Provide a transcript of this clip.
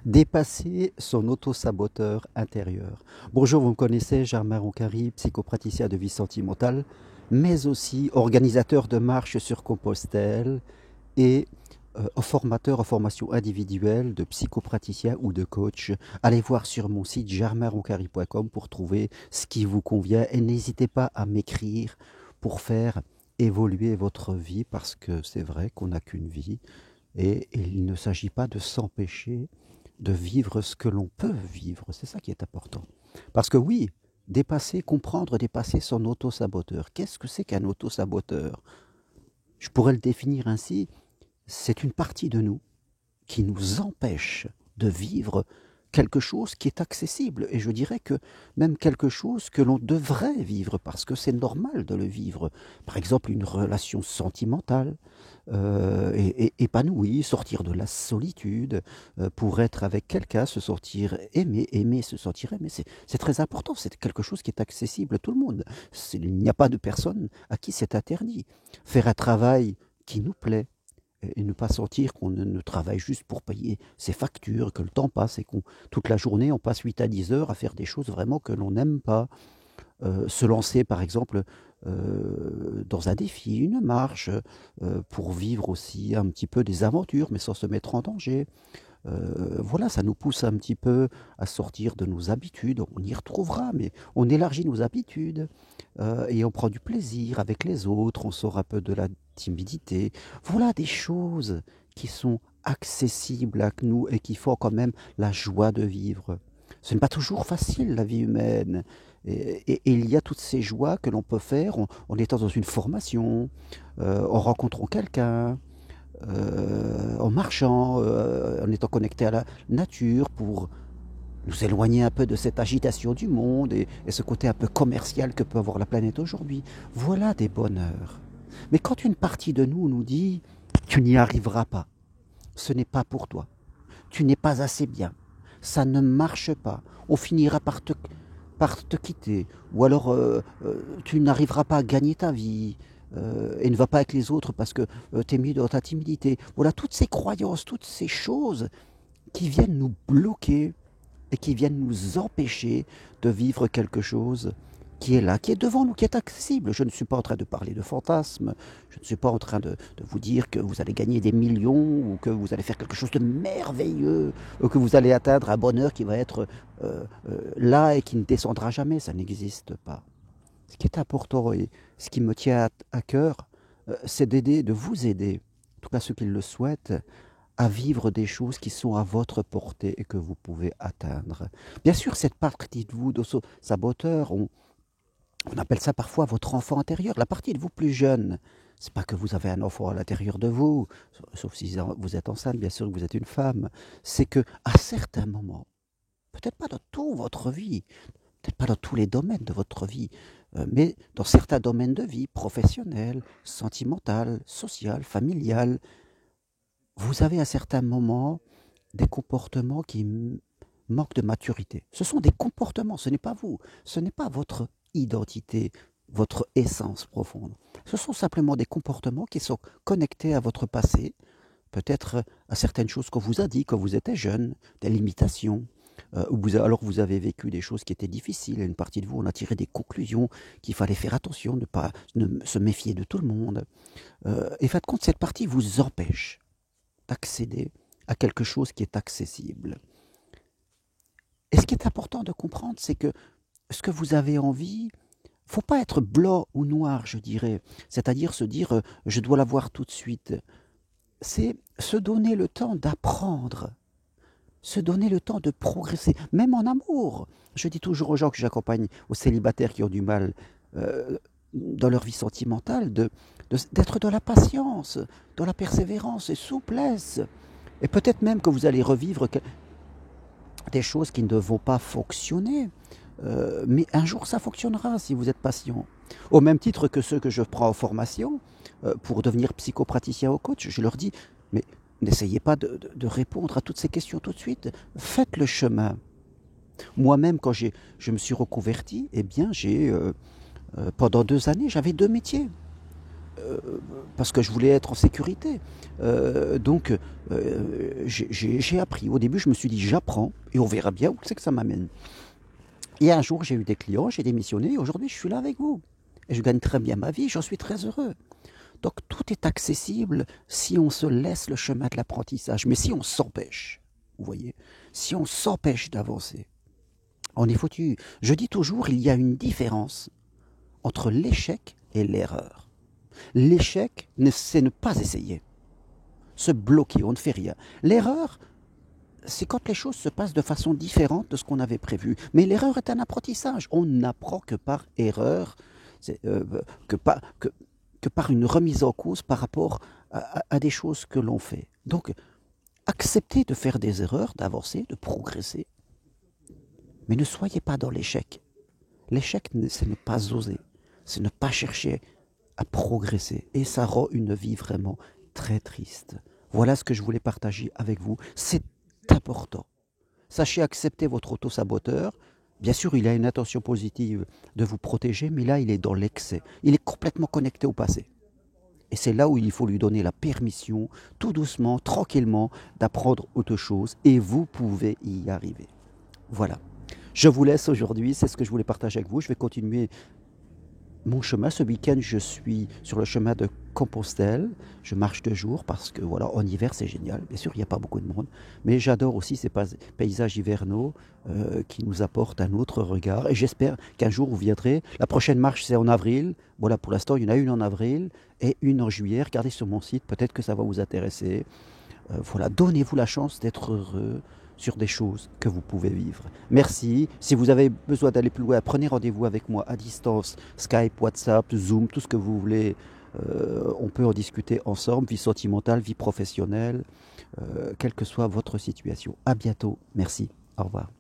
Dépasser son auto-saboteur intérieur. Bonjour, vous me connaissez, Germain Roncari, psychopraticien de vie sentimentale, mais aussi organisateur de marches sur Compostelle et formateur en formation individuelle de psychopraticien ou de coach. Allez voir sur mon site germainroncari.com pour trouver ce qui vous convient et n'hésitez pas à m'écrire pour faire évoluer votre vie parce que c'est vrai qu'on n'a qu'une vie et il ne s'agit pas de s'empêcher de vivre ce que l'on peut vivre. C'est ça qui est important. Parce que oui, dépasser son auto-saboteur. Qu'est-ce que c'est qu'un auto-saboteur? Je pourrais le définir ainsi, c'est une partie de nous qui nous empêche de vivre quelque chose qui est accessible. Et je dirais que même quelque chose que l'on devrait vivre parce que c'est normal de le vivre. Par exemple, une relation sentimentale, et épanouie, sortir de la solitude, pour être avec quelqu'un, se sentir aimé, aimer, se sentir aimé. C'est très important, c'est quelque chose qui est accessible à tout le monde. Il n'y a pas de personne à qui c'est interdit. Faire un travail qui nous plaît, et ne pas sentir qu'on ne travaille juste pour payer ses factures, que le temps passe et qu'on toute la journée on passe 8 à 10 heures à faire des choses vraiment que l'on n'aime pas. Se lancer par exemple dans un défi, une marche, pour vivre aussi un petit peu des aventures mais sans se mettre en danger. Voilà, ça nous pousse un petit peu à sortir de nos habitudes. On y retrouvera, mais on élargit nos habitudes et on prend du plaisir avec les autres, on sort un peu de la timidité. Voilà des choses qui sont accessibles à nous et qui font quand même la joie de vivre. Ce n'est pas toujours facile, la vie humaine. Et il y a toutes ces joies que l'on peut faire en étant dans une formation, en rencontrant quelqu'un, en marchant, en étant connecté à la nature pour nous éloigner un peu de cette agitation du monde et ce côté un peu commercial que peut avoir la planète aujourd'hui. Voilà des bonheurs. Mais quand une partie de nous nous dit tu n'y arriveras pas, ce n'est pas pour toi, tu n'es pas assez bien, ça ne marche pas, on finira par te quitter, ou alors tu n'arriveras pas à gagner ta vie, et ne va pas avec les autres parce que tu es mis dans ta timidité. Voilà, toutes ces croyances, toutes ces choses qui viennent nous bloquer et qui viennent nous empêcher de vivre quelque chose qui est là, qui est devant nous, qui est accessible. Je ne suis pas en train de parler de fantasmes, je ne suis pas en train de vous dire que vous allez gagner des millions ou que vous allez faire quelque chose de merveilleux, ou que vous allez atteindre un bonheur qui va être là et qui ne descendra jamais. Ça n'existe pas. Ce qui est important et ce qui me tient à cœur, c'est d'aider, de vous aider, en tout cas ceux qui le souhaitent, à vivre des choses qui sont à votre portée et que vous pouvez atteindre. Bien sûr, cette partie de vous, de ce saboteur, on appelle ça parfois votre enfant intérieur, la partie de vous plus jeune. C'est pas que vous avez un enfant à l'intérieur de vous, sauf si vous êtes enceinte, bien sûr que vous êtes une femme. C'est que à certains moments, peut-être pas dans toute votre vie, peut-être pas dans tous les domaines de votre vie, mais dans certains domaines de vie, professionnel, sentimental, social, familial, vous avez à certains moments des comportements qui manquent de maturité. Ce sont des comportements, ce n'est pas vous, ce n'est pas votre identité, votre essence profonde. Ce sont simplement des comportements qui sont connectés à votre passé, peut-être à certaines choses qu'on vous a dit quand vous étiez jeune, des limitations, alors vous avez vécu des choses qui étaient difficiles, et une partie de vous en a tiré des conclusions qu'il fallait faire attention, ne pas se méfier de tout le monde. Et fin de compte, cette partie vous empêche d'accéder à quelque chose qui est accessible. Et ce qui est important de comprendre, c'est que ce que vous avez envie, faut pas être blanc ou noir, je dirais. C'est-à-dire se dire je dois l'avoir tout de suite. C'est se donner le temps d'apprendre, se donner le temps de progresser, même en amour. Je dis toujours aux gens que j'accompagne, aux célibataires qui ont du mal dans leur vie sentimentale, d'être dans la patience, dans la persévérance et souplesse. Et peut-être même que vous allez revivre des choses qui ne vont pas fonctionner. Mais un jour, ça fonctionnera si vous êtes patient. Au même titre que ceux que je prends en formation pour devenir psychopraticien ou coach, je leur dis, mais n'essayez pas de répondre à toutes ces questions tout de suite. Faites le chemin. Moi-même, quand je me suis reconverti, eh bien, pendant 2 années, j'avais 2 métiers. parce que je voulais être en sécurité. Donc, j'ai appris. Au début, je me suis dit, j'apprends et on verra bien où c'est que ça m'amène. Et un jour, j'ai eu des clients, j'ai démissionné et aujourd'hui, je suis là avec vous. Et je gagne très bien ma vie, j'en suis très heureux. Donc, tout est accessible si on se laisse le chemin de l'apprentissage. Mais si on s'empêche, vous voyez, si on s'empêche d'avancer, on est foutu. Je dis toujours, il y a une différence entre l'échec et l'erreur. L'échec, c'est ne pas essayer, se bloquer, on ne fait rien. L'erreur, c'est quand les choses se passent de façon différente de ce qu'on avait prévu. Mais l'erreur est un apprentissage. On n'apprend que par erreur, que, par, que par une remise en cause par rapport à des choses que l'on fait. Donc, acceptez de faire des erreurs, d'avancer, de progresser. Mais ne soyez pas dans l'échec. L'échec, c'est ne pas oser, c'est ne pas chercher à progresser. Et ça rend une vie vraiment très triste. Voilà ce que je voulais partager avec vous. C'est important. Sachez accepter votre auto-saboteur. Bien sûr, il a une intention positive de vous protéger, mais là, il est dans l'excès. Il est complètement connecté au passé. Et c'est là où il faut lui donner la permission, tout doucement, tranquillement, d'apprendre autre chose. Et vous pouvez y arriver. Voilà. Je vous laisse aujourd'hui, c'est ce que je voulais partager avec vous. Je vais continuer mon chemin. Ce week-end, je suis sur le chemin de Compostelle. Je marche 2 jours parce que voilà, en hiver, c'est génial. Bien sûr, il n'y a pas beaucoup de monde, mais j'adore aussi ces paysages hivernaux qui nous apportent un autre regard. Et j'espère qu'un jour, vous viendrez. La prochaine marche, c'est en avril. Voilà, pour l'instant, il y en a une en avril et une en juillet. Regardez sur mon site, peut-être que ça va vous intéresser. Voilà, donnez-vous la chance d'être heureux sur des choses que vous pouvez vivre. Merci. Si vous avez besoin d'aller plus loin, prenez rendez-vous avec moi à distance, Skype, WhatsApp, Zoom, tout ce que vous voulez. On peut en discuter ensemble, vie sentimentale, vie professionnelle, quelle que soit votre situation. À bientôt. Merci. Au revoir.